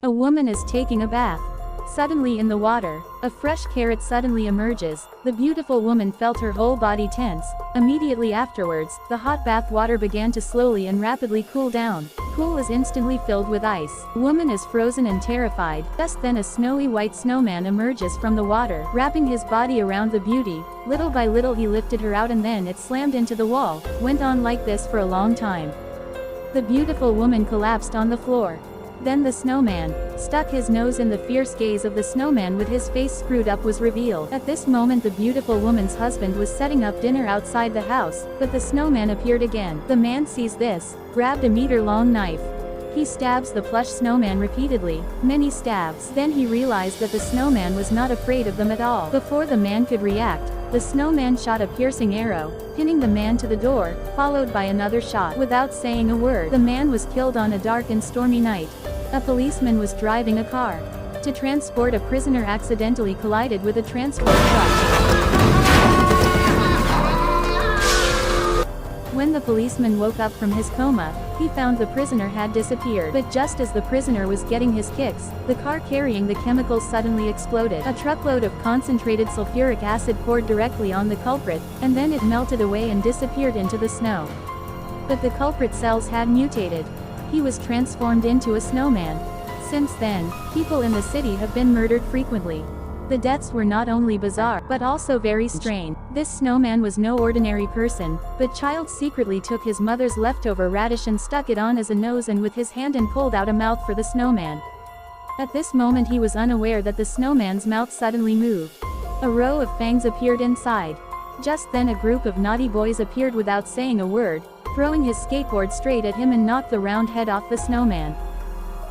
A woman is taking a bath. Suddenly in the water, a fresh carrot suddenly emerges. The beautiful woman felt her whole body tense. Immediately afterwards, the hot bath water began to slowly and rapidly cool down. Pool is instantly filled with ice. Woman is frozen and terrified. Just then a snowy white snowman emerges from the water, wrapping his body around the beauty. Little by little he lifted her out and then it slammed into the wall. Went on like this for a long time. The beautiful woman collapsed on the floor. Then the snowman stuck his nose in the fierce gaze of the snowman with his face screwed up was revealed. At this moment the beautiful woman's husband was setting up dinner outside the house, but the snowman appeared again. The man sees this, grabbed a meter-long knife. He stabs the plush snowman repeatedly, many stabs. Then he realized that the snowman was not afraid of them at all. Before the man could react, the snowman shot a piercing arrow, pinning the man to the door, followed by another shot. Without saying a word, the man was killed on a dark and stormy night. A policeman was driving a car to transport a prisoner accidentally collided with a transport truck. When the policeman woke up from his coma, he found the prisoner had disappeared. But just as the prisoner was getting his kicks, the car carrying the chemicals suddenly exploded. A truckload of concentrated sulfuric acid poured directly on the culprit, and then it melted away and disappeared into the snow. But the culprit's cells had mutated. He was transformed into a snowman. Since then, people in the city have been murdered frequently. The deaths were not only bizarre, but also very strange. This snowman was no ordinary person, but child secretly took his mother's leftover radish and stuck it on as a nose and with his hand and pulled out a mouth for the snowman. At this moment he was unaware that the snowman's mouth suddenly moved. A row of fangs appeared inside. Just then a group of naughty boys appeared without saying a word, throwing his skateboard straight at him and knocked the round head off the snowman.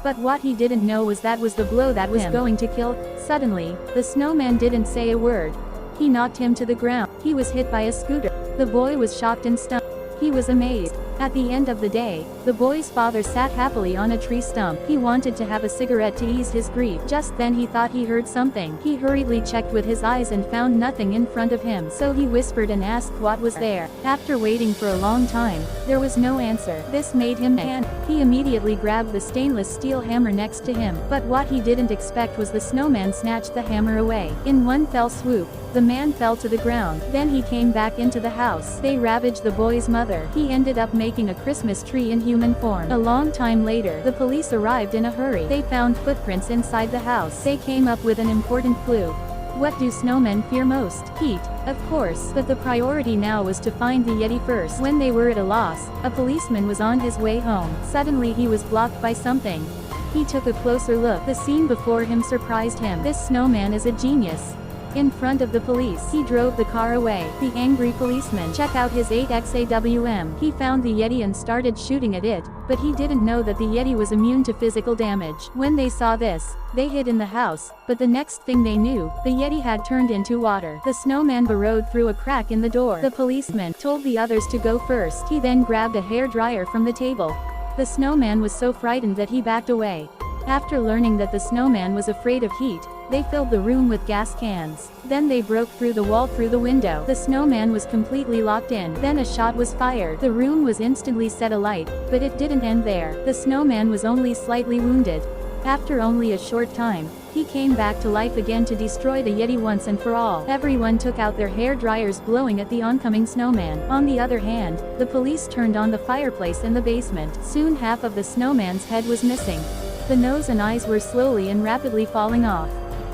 But what he didn't know was that was the blow that was going to kill. Suddenly, the snowman didn't say a word. He knocked him to the ground. He was hit by a scooter. The boy was shocked and stunned. He was amazed. At the end of the day, the boy's father sat happily on a tree stump. He wanted to have a cigarette to ease his grief. Just then he thought he heard something. He hurriedly checked with his eyes and found nothing in front of him. So he whispered and asked what was there. After waiting for a long time, there was no answer. This made him panic. He immediately grabbed the stainless steel hammer next to him. But what he didn't expect was the snowman snatched the hammer away. In one fell swoop, the man fell to the ground. Then he came back into the house. They ravaged the boy's mother. He ended up making a Christmas tree in human form. A long time later, the police arrived in a hurry. They found footprints inside the house. They came up with an important clue. What do snowmen fear most? Heat, of course, but the priority now was to find the Yeti first. When they were at a loss, a policeman was on his way home. Suddenly he was blocked by something. He took a closer look. The scene before him surprised him. This snowman is a genius. In front of the police, he drove the car away. The angry policeman checked out his 8XAWM. He found the Yeti and started shooting at it, but he didn't know that the Yeti was immune to physical damage. When they saw this, they hid in the house, but the next thing they knew, the Yeti had turned into water. The snowman burrowed through a crack in the door. The policeman told the others to go first. He then grabbed a hair dryer from the table. The snowman was so frightened that he backed away. After learning that the snowman was afraid of heat, they filled the room with gas cans. Then they broke through the wall through the window. The snowman was completely locked in. Then a shot was fired. The room was instantly set alight, but it didn't end there. The snowman was only slightly wounded. After only a short time, he came back to life again to destroy the Yeti once and for all. Everyone took out their hair dryers blowing at the oncoming snowman. On the other hand, the police turned on the fireplace in the basement. Soon half of the snowman's head was missing. The nose and eyes were slowly and rapidly falling off.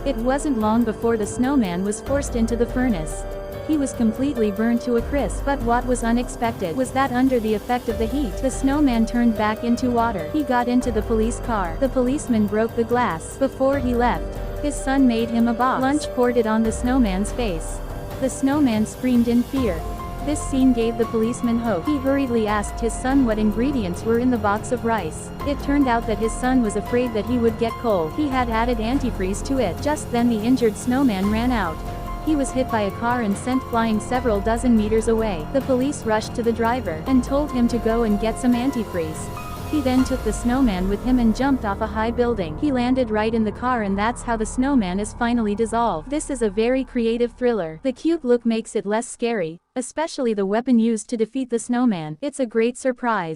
It wasn't long before the snowman was forced into the furnace. He was completely burned to a crisp, but what was unexpected was that under the effect of the heat, the snowman turned back into water. He got into the police car. The policeman broke the glass. Before he left, his son made him a box lunch, poured it on the snowman's face. The snowman screamed in fear. This scene gave the policeman hope. He hurriedly asked his son what ingredients were in the box of rice. It turned out that his son was afraid that he would get cold. He had added antifreeze to it. Just then the injured snowman ran out. He was hit by a car and sent flying several dozen meters away. The police rushed to the driver and told him to go and get some antifreeze. He then took the snowman with him and jumped off a high building. He landed right in the car and that's how the snowman is finally dissolved. This is a very creative thriller. The cute look makes it less scary, especially the weapon used to defeat the snowman. It's a great surprise.